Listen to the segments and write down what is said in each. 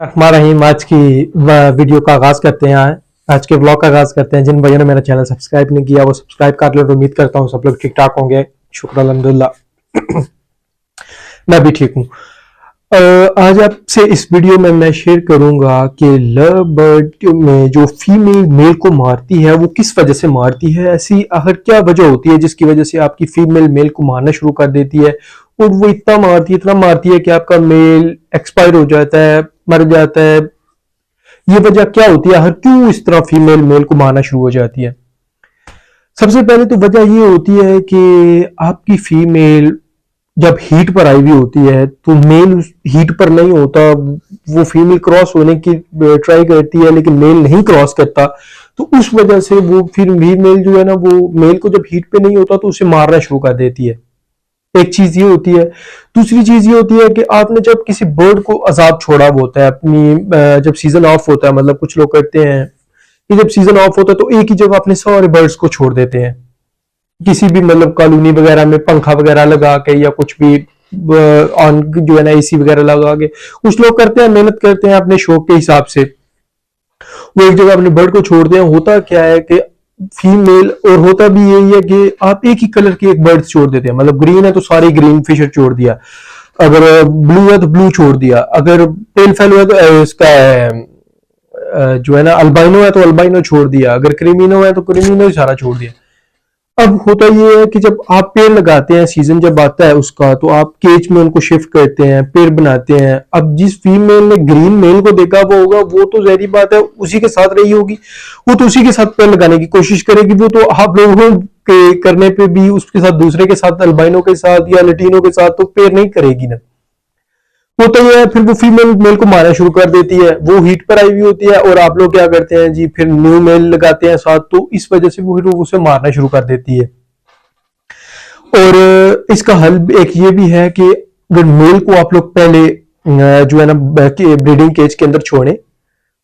रहीम आज की वीडियो का आगाज करते हैं। आज के ब्लॉग का आगाज करते हैं। जिन भाइयों ने मेरा चैनल सब्सक्राइब नहीं किया वो सब्सक्राइब कर लो। उम्मीद करता हूँ सब लोग ठीक ठाक होंगे। शुक्र अल्हम्दुलिल्लाह। मैं भी ठीक हूँ। आज आपसे इस वीडियो में मैं शेयर करूंगा कि लव बर्ड में जो फीमेल मेल को मारती है वो किस वजह से मारती है। ऐसी आखिर क्या वजह होती है जिसकी वजह से आपकी फीमेल मेल को मारना शुरू कर देती है और वो इतना मारती है कि आपका मेल एक्सपायर हो जाता है, मर जाता है। ये वजह क्या होती है, हर क्यों इस तरह फीमेल मेल को मारना शुरू हो जाती है। सबसे पहले तो वजह ये होती है कि आपकी फीमेल जब हीट पर आई हुई होती है तो मेल हीट पर नहीं होता, वो फीमेल क्रॉस होने की ट्राई करती है लेकिन मेल नहीं क्रॉस करता। तो उस वजह से वो फिर फीमेल जो है ना, वो मेल को जब हीट पे नहीं होता तो उसे मारना शुरू कर देती है। एक चीज ये होती है। दूसरी चीज ये होती है कि आपने जब किसी बर्ड को आजाद छोड़ा होता है अपनी जब सीजन ऑफ होता है, मतलब कुछ लोग करते हैं कि जब सीजन ऑफ होता है तो एक ही जगह अपने सारे बर्ड्स को छोड़ देते हैं, किसी भी मतलब कॉलोनी वगैरह में पंखा वगैरह लगा के या कुछ भी ऑन जो है ना एसी वगैरह लगा के कुछ लोग करते हैं, मेहनत करते हैं अपने शौक के हिसाब से। वो एक जगह अपने बर्ड को छोड़ते हैं। होता क्या है कि फीमेल, और होता भी यही है कि आप एक ही कलर के एक बर्ड छोड़ देते हैं, मतलब ग्रीन है तो सारी ग्रीन फिशर छोड़ दिया, अगर ब्लू है तो ब्लू छोड़ दिया, अगर पेल फेलो है तो इसका जो है ना अल्बाइनो है तो अल्बाइनो छोड़ दिया, अगर क्रीमिनो है तो क्रीमिनो सारा छोड़ दिया। अब होता ये है कि जब आप पेड़ लगाते हैं, सीजन जब आता है उसका, तो आप केज में उनको शिफ्ट करते हैं, पेड़ बनाते हैं। अब जिस फीमेल ने ग्रीन मेल को देखा वो होगा, वो तो जहरी बात है उसी के साथ रही होगी, वो तो उसी के साथ पेड़ लगाने की कोशिश करेगी। वो तो आप लोगों के करने पे भी उसके साथ दूसरे के साथ अल्बाइनो के साथ या लटीनो के साथ तो पेड़ नहीं करेगी ना। होता ही है, फिर वो फीमेल मेल को मारना शुरू कर देती है। वो हीट पर आई हुई होती है और आप लोग क्या करते हैं जी, फिर न्यू मेल लगाते हैं साथ, तो इस वजह से वो फिर उसे मारना शुरू कर देती है। और इसका हल एक ये भी है कि अगर मेल को आप लोग पहले जो है ना ब्रीडिंग केज के अंदर छोड़ें,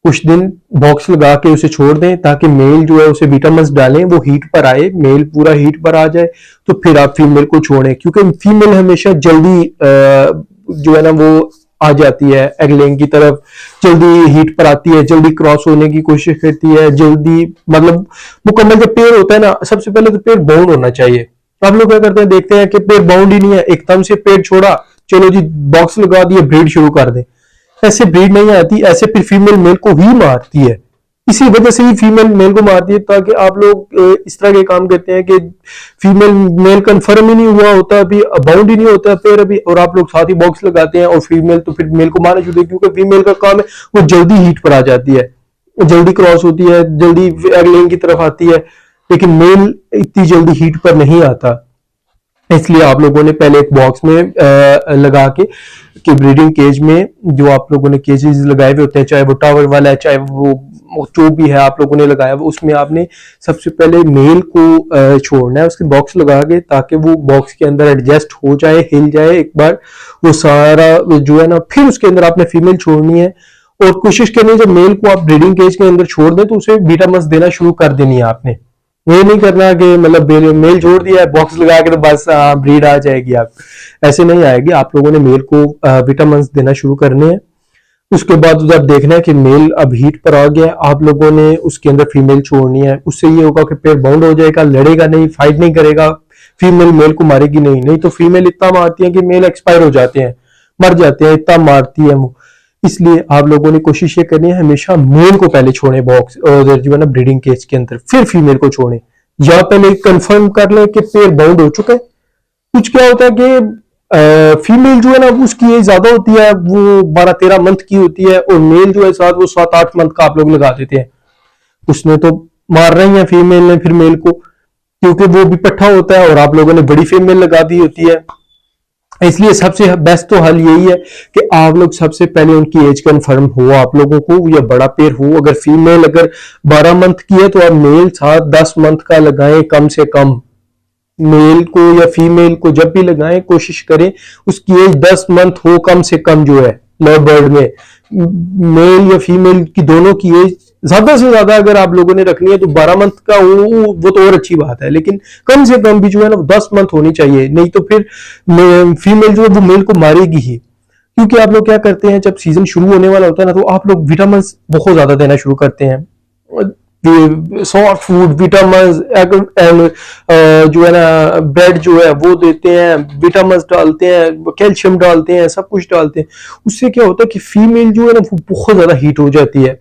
कुछ दिन बॉक्स लगा के उसे छोड़ दें ताकि मेल जो है उसे विटामिन्स डालें, वो हीट पर आए, मेल पूरा हीट पर आ जाए, तो फिर आप फीमेल को छोड़ें। क्योंकि फीमेल हमेशा जल्दी जो है ना वो आ जाती है एग लेइंग की तरफ, जल्दी हीट पर आती है, जल्दी क्रॉस होने की कोशिश करती है, जल्दी मतलब मुकम्मल जब पेड़ होता है ना, सबसे पहले तो पेड़ बाउंड होना चाहिए। आप लोग क्या करते हैं, देखते हैं कि पेड़ बाउंड ही नहीं है, एकदम से पेड़ छोड़ा, चलो जी बॉक्स लगा दिए, ब्रीड शुरू कर दे। ऐसे ब्रीड नहीं आती, ऐसे फिर फीमेल मेल को ही मारती है। इसी वजह से ही फीमेल मेल को मारती है, ताकि आप लोग इस तरह के काम करते हैं कि फीमेल मेल कंफर्म ही नहीं हुआ होता, अभी बाउंड ही नहीं होता फिर अभी, और आप लोग साथ ही बॉक्स लगाते हैं और फीमेल तो फिर मेल को मारना शुरू करते हैं। क्योंकि फीमेल का काम है वो जल्दी हीट पर आ जाती है, जल्दी क्रॉस होती है, जल्दी एग लेइंग की तरफ आती है, लेकिन मेल इतनी जल्दी हीट पर नहीं आता। इसलिए आप लोगों ने पहले एक बॉक्स में लगा के कि ब्रीडिंग केज में जो आप लोगों ने केजेस लगाए हुए होते हैं, चाहे वो टावर वाला है, चाहे वो जो भी है आप लोगों ने लगाया हुआ, उसमें आपने सबसे पहले मेल को छोड़ना है उसके बॉक्स लगा के, ताकि वो बॉक्स के अंदर एडजस्ट हो जाए, हिल जाए एक बार वो सारा जो है ना। फिर उसके अंदर आपने फीमेल छोड़नी है और कोशिश करनी है जब मेल को आप ब्रीडिंग केज के अंदर छोड़ दें तो उसे विटामिन्स देना शुरू कर देनी है आपने। ये नहीं करना कि मतलब मेल छोड़ दिया है बॉक्स लगा के तो बस ब्रीड आ जाएगी, आप ऐसे नहीं आएगी। आप लोगों ने मेल को विटामिन्स देना शुरू करने हैं। उसके बाद जब देखना है कि मेल अब हीट पर आ गया, आप लोगों ने उसके अंदर फीमेल छोड़नी है। उससे ये होगा कि पेयर बाउंड हो जाएगा, लड़ेगा नहीं, फाइट नहीं करेगा, फीमेल मेल को मारेगी नहीं। नहीं तो फीमेल इतना मारती है कि मेल एक्सपायर हो जाते हैं, मर जाते हैं, इतना मारती है वो। इसलिए आप लोगों ने कोशिश ये करनी है हमेशा मेल को पहले छोड़े बॉक्स और जो है ना ब्रीडिंग केज के अंदर, फिर फीमेल को छोड़े, या पहले कंफर्म कर ले कि पेयर बाउंड हो चुका है। कुछ क्या होता है कि फीमेल जो है ना उसकी एज ज्यादा होती है, वो 12-13 मंथ की होती है, और मेल जो है साथ वो 7-8 मंथ का आप लोग लगा देते हैं। उसने तो मार रही है फीमेल ने फिर मेल को, क्योंकि वो भी पट्ठा होता है और आप लोगों ने बड़ी फीमेल लगा दी होती है। इसलिए सबसे बेस्ट तो हल यही है कि आप लोग सबसे पहले उनकी एज कंफर्म हो आप लोगों को, या बड़ा पेयर हो। अगर फीमेल अगर 12 मंथ की है तो आप मेल 7-10 मंथ का लगाएं कम से कम। मेल को या फीमेल को जब भी लगाएं कोशिश करें उसकी एज 10 मंथ हो कम से कम। जो है लव बर्ड में मेल या फीमेल की दोनों की एज ज्यादा से ज्यादा अगर आप लोगों ने रखनी है तो 12 मंथ का वो तो और अच्छी बात है, लेकिन कम से कम भी जो है ना 10 मंथ होनी चाहिए। नहीं तो फिर फीमेल जो है वो मेल को मारेगी ही। क्योंकि आप लोग क्या करते हैं, जब सीजन शुरू होने वाला होता है ना, तो आप लोग विटामिन बहुत ज्यादा देना शुरू करते हैं, सॉफ्ट फूड विटामिन एंड जो है ना ब्रेड जो है वो देते हैं, विटामिन डालते हैं, कैल्शियम डालते हैं, सब कुछ डालते हैं। उससे क्या होता है कि फीमेल जो है ना वो बहुत ज्यादा हीट हो जाती है,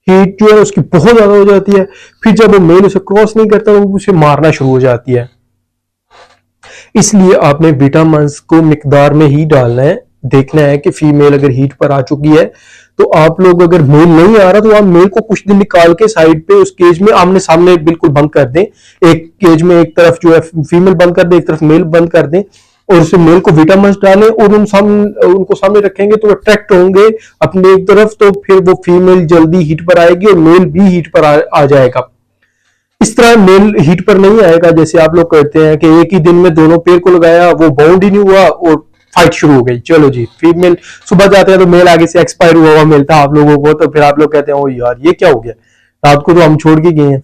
हीट जो है उसकी बहुत ज्यादा हो जाती है। फिर जब वो मेल उसे क्रॉस नहीं करता तो उसे मारना शुरू हो जाती है। इसलिए आपने विटामिन को मिकदार में ही डालना है। देखना है कि फीमेल अगर हीट पर आ चुकी है तो आप लोग, अगर मेल नहीं आ रहा तो आप मेल को कुछ दिन निकाल के साइड पे उस केज में आमने सामने बिल्कुल बंद कर दें। एक केज में एक तरफ जो है फीमेल बंद कर दें, एक तरफ मेल बंद कर दें, और उसे मेल को विटामिन डालें और उनको सामने रखेंगे तो अट्रैक्ट होंगे अपने एक तरफ, तो फिर वो फीमेल जल्दी हीट पर आएगी और मेल भी हीट पर आ जाएगा। इस तरह मेल हीट पर नहीं आएगा जैसे आप लोग करते हैं कि एक ही दिन में दोनों पेयर को लगाया, वो बाउंड ही नहीं हुआ और फाइट शुरू हो गई। चलो जी, फीमेल सुबह जाते हैं तो मेल आगे से एक्सपायर हुआ हुआ मिलता है आप लोगों को, तो फिर आप लोग कहते हैं ओ यार ये क्या हो गया, रात को तो हम छोड़ के गए हैं।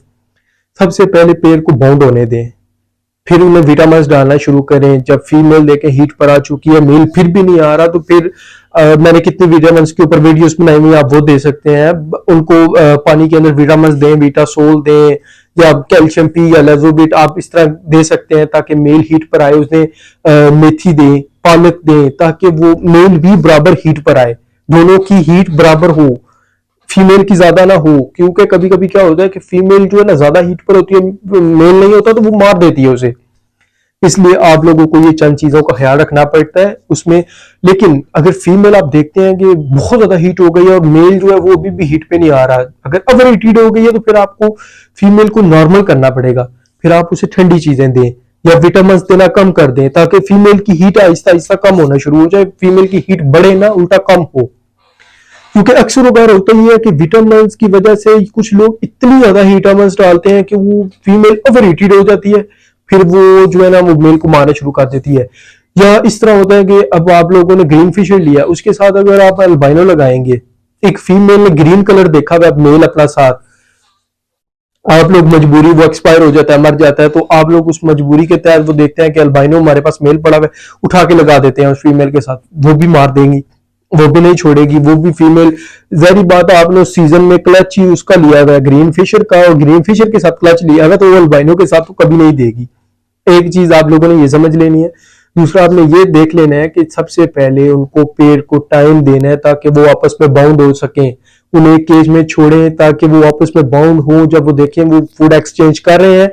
सबसे पहले पेयर को बाउंड होने दें, फिर उन्हें विटामिन डालना शुरू करें। जब फीमेल देखें हीट पर आ चुकी है, मेल फिर भी नहीं आ रहा, तो फिर मैंने कितने विटामिन के ऊपर वीडियोस बनाई हुई, आप वो दे सकते हैं। उनको पानी के अंदर विटामिन दें, बीटासोल दें, या कैल्शियम पी या लेजोबिट आप इस तरह दे सकते हैं ताकि मेल हीट पर आए। उसमें मेथी दें, पालक दें, ताकि वो मेल भी बराबर हीट पर आए, दोनों की हीट बराबर हो, फीमेल की ज्यादा ना हो। क्योंकि कभी कभी क्या होता है कि फीमेल जो है ना ज्यादा हीट पर होती है, मेल नहीं होता तो वो मार देती है उसे। इसलिए आप लोगों को ये चंद चीजों का ख्याल रखना पड़ता है उसमें। लेकिन अगर फीमेल आप देखते हैं कि बहुत ज्यादा हीट हो गई है और मेल जो है वो अभी भी हीट पे नहीं आ रहा, अगर ओवर हीटेड हो गई है, तो फिर आपको फीमेल को नॉर्मल करना पड़ेगा। फिर आप उसे ठंडी चीजें दें या विटामिन देना कम कर दें, ताकि फीमेल की हीट आहिस्ता आहिस्ता कम होना शुरू हो जाए, फीमेल की हीट बढ़े ना उल्टा कम हो। क्योंकि अक्सर बार होता ही है कि विटामिन की वजह से कुछ लोग इतनी ज्यादा विटामिन डालते हैं कि वो फीमेल ओवर हीटेड हो जाती है, फिर वो जो है ना वो मेल को मारना शुरू कर देती है। या इस तरह होता है कि अब आप लोगों ने ग्रीन फिशर लिया, उसके साथ अगर आप अल्बाइनो लगाएंगे, एक फीमेल ने ग्रीन कलर देखा हुआ मेल अपना साथ, आप लोग मजबूरी, वो एक्सपायर हो जाता है, मर जाता है, तो आप लोग उस मजबूरी के तहत वो देखते हैं कि अल्बाइनो हमारे पास मेल पड़ा हुआ है, उठा के लगा देते हैं उस फीमेल के साथ, वो भी मार देंगी, वो भी नहीं छोड़ेगी, वो भी फीमेल। जहरी बात है, आपने उस सीजन में क्लच ही उसका लिया हुआ है ग्रीन फिशर का, और ग्रीन फिशर के साथ क्लच लिया हुआ, तो वो अल्बाइनो के साथ तो कभी नहीं देगी। एक चीज आप लोगों ने ये समझ लेनी है। दूसरा आपने ये देख लेना है कि सबसे पहले उनको पेड़ को टाइम देना है ताकि वो आपस में बाउंड हो सके। उन्हें केज में छोड़ें ताकि वो आपस में बाउंड हो, जब वो देखें वो फूड एक्सचेंज कर रहे हैं,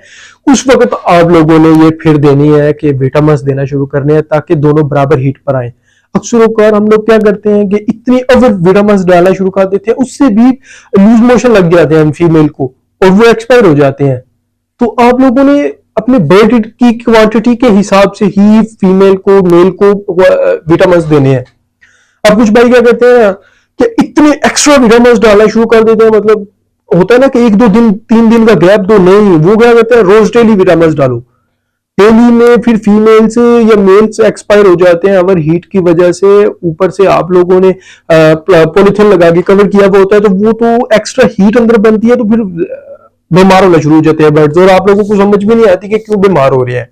उस वक्त आप लोगों ने ये फिर देनी है कि विटामिन देना शुरू करने हैं ताकि दोनों बराबर हीट पर आए। अक्सर औकार हम लोग क्या करते हैं कि इतनी ओवर विटामिन डालना शुरू कर देते हैं, उससे भी लूज मोशन लग जाते हैं फीमेल को और वो एक्सपायर हो जाते हैं। तो आप लोगों ने अपने ब्लड की क्वांटिटी के हिसाब से ही फीमेल को मेल को विटामिन देने हैं। अब कुछ भाई क्या कहते हैं कि इतने एक्स्ट्रा विटामिन डालना शुरू कर देते हैं, मतलब होता है ना कि एक दो दिन 3 दिन का गैप दो, नहीं, वो क्या कहते हैं रोज डेली विटामिन डालो। डेली में फिर फीमेल्स या मेल्स एक्सपायर हो जाते हैं अगर हीट की वजह से। ऊपर से आप लोगों ने पॉलिथीन लगा के कवर किया हुआ होता है, तो वो तो एक्स्ट्रा हीट अंदर बनती है, तो फिर बीमार होना शुरू हो जाते हैं बर्ड्स, और आप लोगों को समझ में नहीं आती कि क्यों बीमार हो रहे हैं।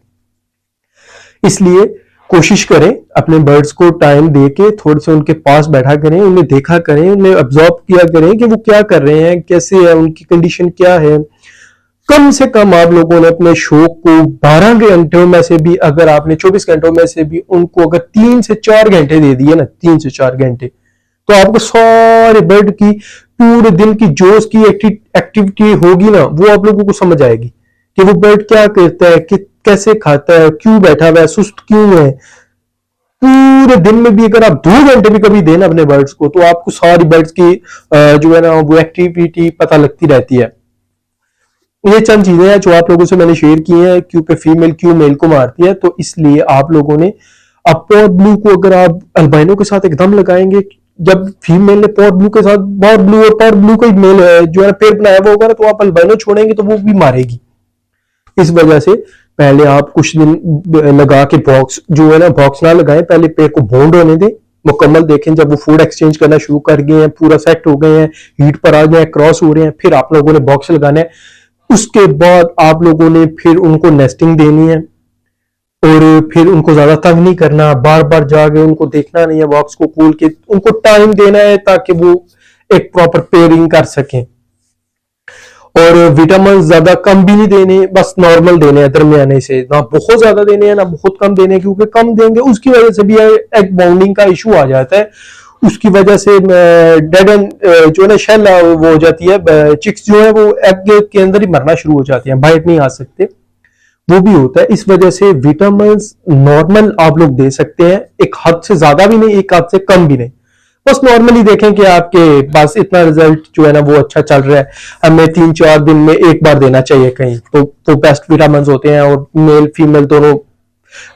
इसलिए कोशिश करें अपने बर्ड्स को टाइम देके थोड़े से उनके पास बैठा करें, उन्हें देखा करें, उन्हें ऑब्जर्व किया करें कि वो क्या कर रहे हैं, कैसे है, उनकी कंडीशन क्या है। कम से कम आप लोगों ने अपने शौक को 12 घंटों में से भी, अगर आपने 24 घंटों में से भी उनको अगर 3 से 4 घंटे दे दिए ना, 3 से 4 घंटे, तो आपको सारे बर्ड की पूरे दिन की जो उसकी एक्टिविटी होगी ना, वो आप लोगों को समझ आएगी कि वो बर्ड क्या करता है, कि कैसे खाता है, क्यों बैठा हुआ है, सुस्त क्यों है। पूरे दिन में भी अगर आप 2 घंटे भी कभी देना अपने बर्ड्स को, तो आपको सारी बर्ड्स की जो है ना वो एक्टिविटी पता लगती रहती है। ये चंद चीजें हैं जो आप लोगों से मैंने शेयर की हैं, क्योंकि फीमेल क्यों मेल को मारती है। तो इसलिए आप लोगों ने अब पॉड ब्लू को अगर आप अल्बाइनो के साथ एकदम लगाएंगे, जब फीमेल ने पॉड ब्लू के साथ, पॉड ब्लू और पॉड ब्लू का मेल जो है पेयर बनाया हुआ होगा ना, तो आप अल्बाइनो छोड़ेंगे तो वो भी मारेगी। इस वजह से पहले आप कुछ दिन लगा के बॉक्स जो है ना, बॉक्स ना लगाएं, पहले पेड़ को बॉन्ड होने दें मुकम्मल। देखें जब वो फूड एक्सचेंज करना शुरू कर गए हैं, पूरा सेट हो गए हैं, हीट पर आ गए हैं, क्रॉस हो रहे हैं, फिर आप लोगों ने बॉक्स लगाना है। उसके बाद आप लोगों ने फिर उनको नेस्टिंग देनी है। और फिर उनको ज्यादा तंग नहीं करना, बार बार जाके उनको देखना नहीं है, बॉक्स को खोल के उनको टाइम देना है ताकि वो एक प्रॉपर पेयरिंग कर सकें। और विटामिन ज्यादा कम भी नहीं देने, बस नॉर्मल देने हैं, दरमियाने से, ना बहुत ज्यादा देने हैं ना बहुत कम देने हैं, क्योंकि कम देंगे उसकी वजह से भी एग बाउंडिंग का इशू आ जाता है। उसकी वजह से डेड एंड जो है ना शेल वो हो जाती है, चिक्स जो है वो एग के अंदर ही मरना शुरू हो जाती हैं, बाहर नहीं आ सकते, वो भी होता है। इस वजह से विटामिन नॉर्मल आप लोग दे सकते हैं, एक हद से ज्यादा भी नहीं, एक हद से कम भी नहीं, बस नॉर्मली देखें कि आपके पास इतना रिजल्ट जो है ना वो अच्छा चल रहा है, हमें 3-4 दिन में एक बार देना चाहिए कहीं, तो बेस्ट विटामिन होते हैं, और मेल फीमेल दोनों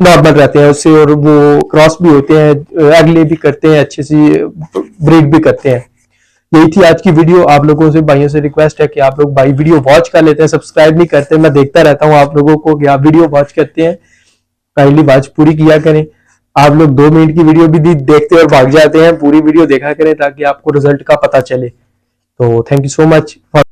नॉर्मल रहते हैं उससे, और वो क्रॉस भी होते हैं, अगले भी करते हैं, अच्छी सी ब्रीड भी करते हैं। यही थी आज की वीडियो। आप लोगों से, भाइयों से रिक्वेस्ट है कि आप लोग भाई वीडियो वॉच कर लेते हैं, सब्सक्राइब नहीं करते, मैं देखता रहता हूँ आप लोगों को कि आप वीडियो वॉच करते हैं, काइंडली वॉच पूरी किया करें। आप लोग 2 मिनट की वीडियो भी देखते और भाग जाते हैं, पूरी वीडियो देखा करें ताकि आपको रिजल्ट का पता चले। तो thank you so much for